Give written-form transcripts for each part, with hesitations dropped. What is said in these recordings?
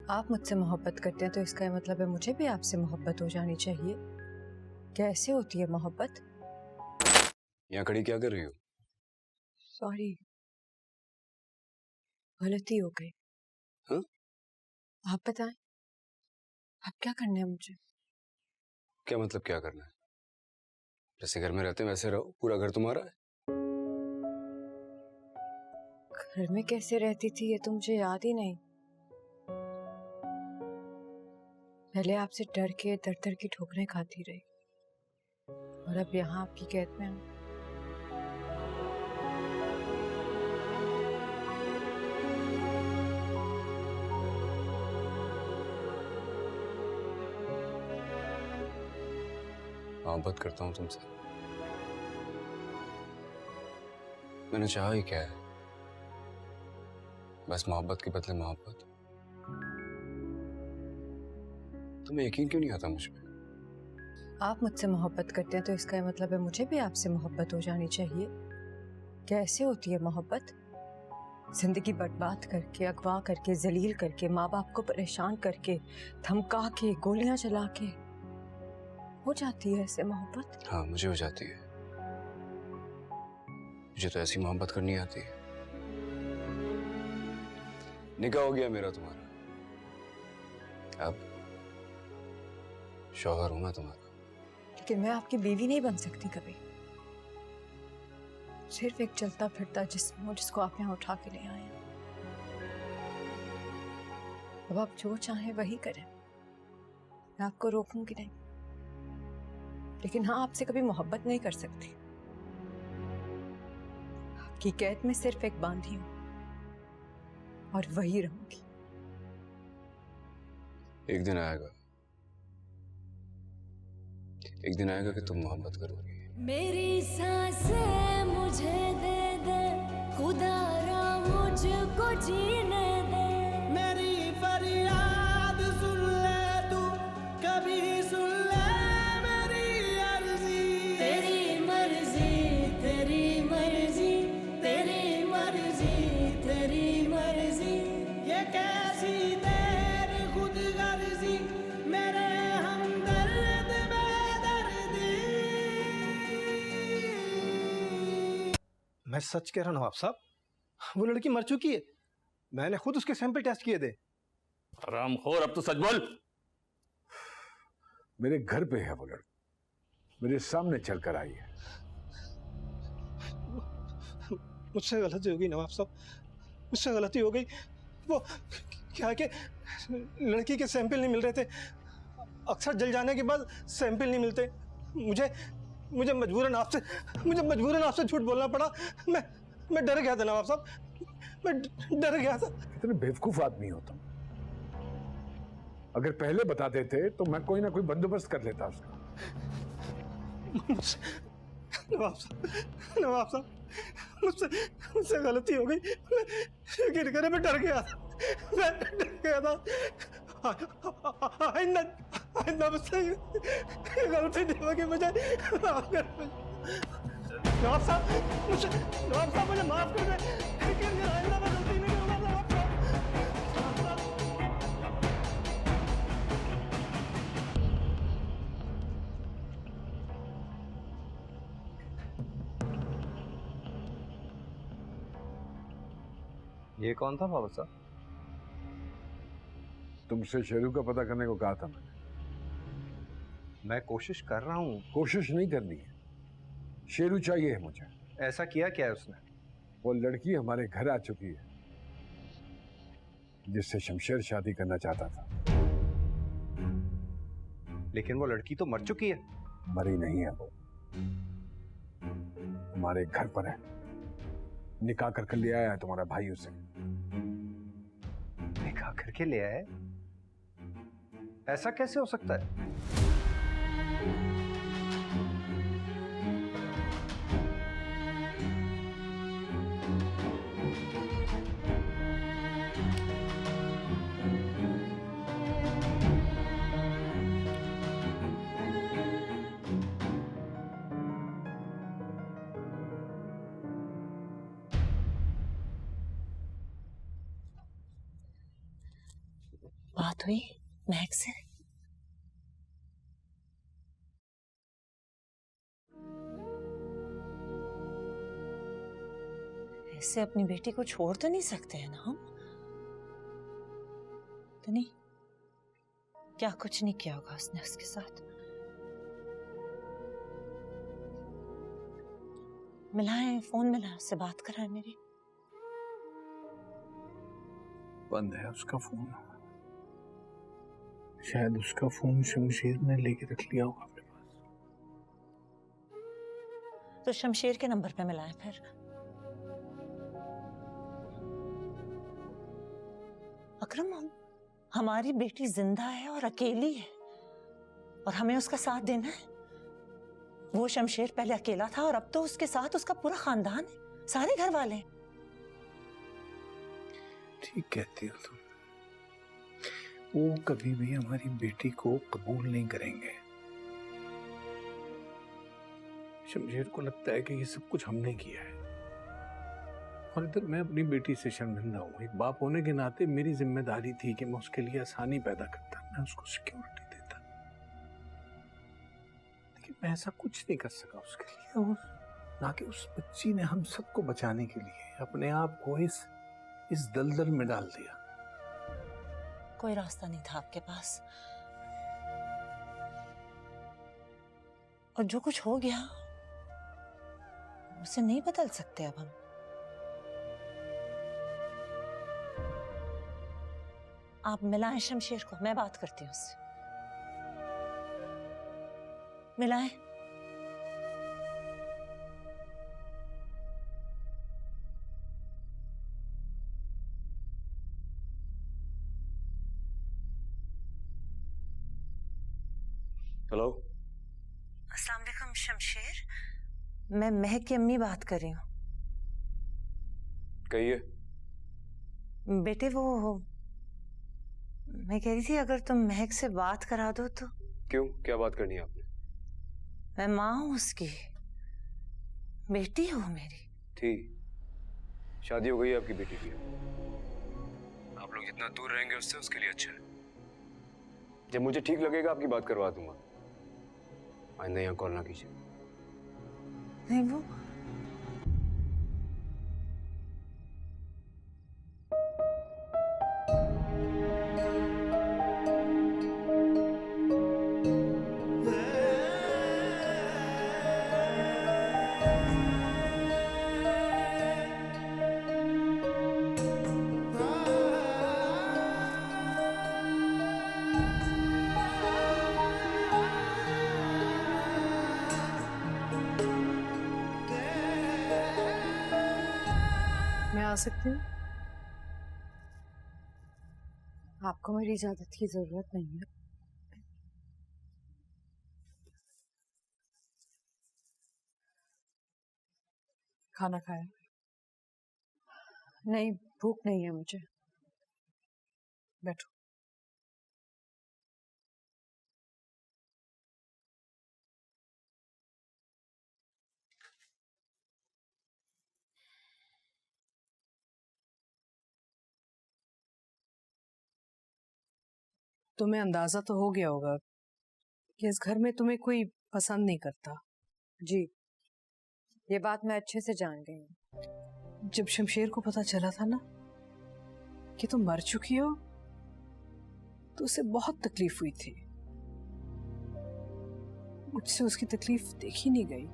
आप मुझसे मोहब्बत करते हैं तो इसका ये मतलब है मुझे भी आपसे मोहब्बत हो जानी चाहिए। कैसे होती है मोहब्बत? यहाँ खड़ी क्या कर रही हो? सॉरी, गलती हो गई। हाँ? आप बताएं, आप क्या करना है मुझे? क्या मतलब क्या करना है? जैसे घर में रहते हैं वैसे रहो, पूरा घर तुम्हारा है। घर में कैसे रहती थी ये तो मुझे याद ही नहीं। पहले आपसे डर के दर दर की ठोकरें खाती रही और अब यहाँ आपकी कैद में हूँ। मोहब्बत करता हूँ तुमसे। मैंने चाहा ही क्या है? बस मोहब्बत के बदले मोहब्बत। तुम्हें यकीन क्यों नहीं आता मुझ पे? आप मुझसे मोहब्बत करते हैं तो इसका ये मतलब है मुझे भी आपसे मोहब्बत हो जानी चाहिए। कैसे होती है मोहब्बत? जिंदगी बर्बाद करके, अगवा करके, जलील करके, माँ बाप को परेशान करके, धमका के, गोलियां चला के हो जाती है ऐसे मोहब्बत? हाँ, मुझे हो जाती है। मुझे तो ऐसी मोहब्बत करनी आती है। निकाह हो गया मेरा तुम्हारा, अब शौहर हूं मैं तुम्हारा। लेकिन मैं आपकी बीवी नहीं बन सकती कभी। सिर्फ एक चलता फिरता जिस्म हो जिसको आप यहाँ उठा के ले आए हैं। अब आप जो चाहें वही करें, मैं आपको रोकूंगी नहीं। लेकिन हाँ, आपसे कभी मोहब्बत नहीं कर सकती। आपकी कैद में सिर्फ एक बांधी हूं और वही रहूंगी। एक दिन आएगा, एक दिन आएगा कि तुम मोहब्बत करोगी। मेरी सांसें मुझे दे दे खुदारा, मुझको जीने दे। मेरी फरियाद सुन ले तू, कभी सुन ले मेरी अर्जी। तेरी मर्जी, तेरी मर्जी, तेरी मर्जी, तेरी मर्जी। ये कैसी तेरी खुद गर्जी, मेरे हमदर्द बेदर्दी। मैं सच कह रहा हूँ नवाब साहब, वो लड़की मर चुकी है। मैंने खुद उसके सैंपल टेस्ट किए थे। हरामखोर, अब तो सच बोल। मेरे घर पे है वो लड़की, मेरे सामने चलकर आई है। मुझसे गलती हो गई नवाब साहब, मुझसे गलती हो गई। वो क्या है कि लड़की के सैंपल नहीं मिल रहे थे। अक्सर जल जाने के बाद सैंपल नहीं मिलते। मुझे मजबूरन आपसे झूठ बोलना पड़ा। मैं डर गया था नवाब साहब, मैं डर गया था। कितने बेवकूफ आदमी हो तुम। अगर पहले बता देते तो मैं कोई ना कोई बंदोबस्त कर लेता उसका। नवाब साहब, मुझसे गलती हो गई। मैं गिर कर मैं डर गया था। आइंदा मुझसे गलती नहीं होगी। मुझे माफ कर। नवाब साहब मुझे माफ कर दे। आइंदा मैं गलती नहीं करूंगा नवाब साहब। ये कौन था बाबा साहब? तुमसे शेरू का पता करने को कहा था मैंने। मैं कोशिश कर रहा हूँ। कोशिश नहीं करनी है, शेरू चाहिए है मुझे। ऐसा किया क्या है उसने? वो लड़की हमारे घर आ चुकी है जिससे शमशेर शादी करना चाहता था। लेकिन वो लड़की तो मर चुकी है। मरी नहीं है वो, हमारे घर पर है। निकाह करके ले आया है तुम्हारा भाई उसे। निकाह करके ले आया है? ऐसा कैसे हो सकता है? बात हुई महक से? ऐसे अपनी बेटी को छोड़ तो नहीं सकते हैं ना हम? तो नहीं, क्या कुछ नहीं किया होगा उसने उसके साथ? मिलाए, फोन मिला, उससे बात कराए मेरी। बंद है उसका फोन। शायद उसका फोन शमशेर ने लेके रख लिया होगा अपने पास। तो शमशेर के नंबर पे मिलाए फिर। अकरम, हमारी बेटी जिंदा है और अकेली है और हमें उसका साथ देना है। वो शमशेर पहले अकेला था और अब तो उसके साथ उसका पूरा खानदान है, सारे घर वाले हैं। ठीक कहती हो तुम। वो कभी भी हमारी बेटी को कबूल नहीं करेंगे। शमशेर को लगता है कि ये सब कुछ हमने किया है और इधर मैं अपनी बेटी से शर्मिंदा हूँ। एक बाप होने के नाते मेरी जिम्मेदारी थी कि मैं उसके लिए आसानी पैदा करता, मैं उसको सिक्योरिटी देता, लेकिन मैं ऐसा कुछ नहीं कर सका उसके लिए। और ना कि उस बच्ची ने हम सबको बचाने के लिए अपने आप को इस दलदल में डाल दिया। कोई रास्ता नहीं था आपके पास, और जो कुछ हो गया उसे नहीं बदल सकते अब हम। आप मिलाएं शमशेर को, मैं बात करती हूँ उससे। मिलाएं। हेलो, अस्सलाम वालेकुम शमशेर, मैं महक की अम्मी बात कर रही हूँ। कहिए। बेटे वो मैं कह रही थी अगर तुम महक से बात करा दो तो। क्यों, क्या बात करनी है आपने? मैं माँ हूँ उसकी, बेटी हो मेरी। थी, शादी हो गई है आपकी बेटी की। आप लोग जितना दूर रहेंगे उससे उसके लिए अच्छा है। जब मुझे ठीक लगेगा आपकी बात करवा दूंगा। आइंदा यहाँ कॉल ना कीजिए। नहीं वो मैं आ सकती हूँ? आपको मेरी इजाजत की जरूरत नहीं है। खाना खाया? नहीं, भूख नहीं है मुझे। बैठो। तुम्हें अंदाजा तो हो गया होगा कि इस घर में तुम्हें कोई पसंद नहीं करता। जी, ये बात मैं अच्छे से जान गई हूँ। जब शमशेर को पता चला था ना कि तुम मर चुकी हो तो उसे बहुत तकलीफ हुई थी। मुझसे उसकी तकलीफ देखी नहीं गई।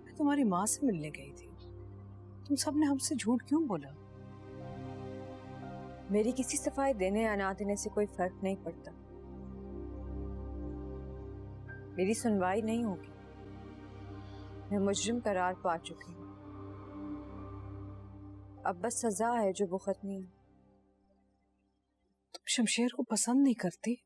मैं तुम्हारी माँ से मिलने गई थी। तुम सबने हमसे झूठ क्यों बोला? मेरी किसी सफाई देने या ना देने से कोई फर्क नहीं पड़ता। मेरी सुनवाई नहीं होगी। मैं मुजरिम करार पा चुकी हूँ। अब बस सजा है जो भुगतनी है। तुम शमशेर को पसंद नहीं करती?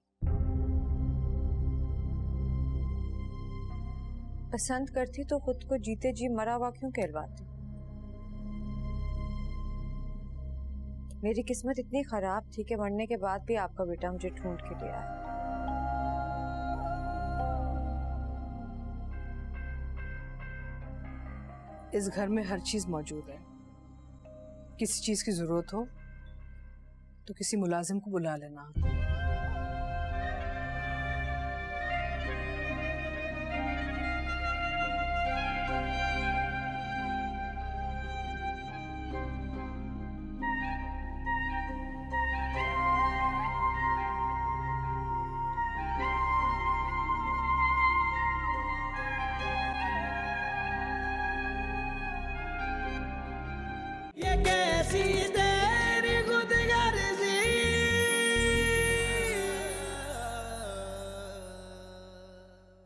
पसंद करती तो खुद को जीते जी मरा हुआ क्यों कहलवाती? मेरी किस्मत इतनी खराब थी कि मरने के बाद भी आपका बेटा मुझे ढूंढ के ले आया। इस घर में हर चीज मौजूद है। किसी चीज की जरूरत हो तो किसी मुलाजिम को बुला लेना।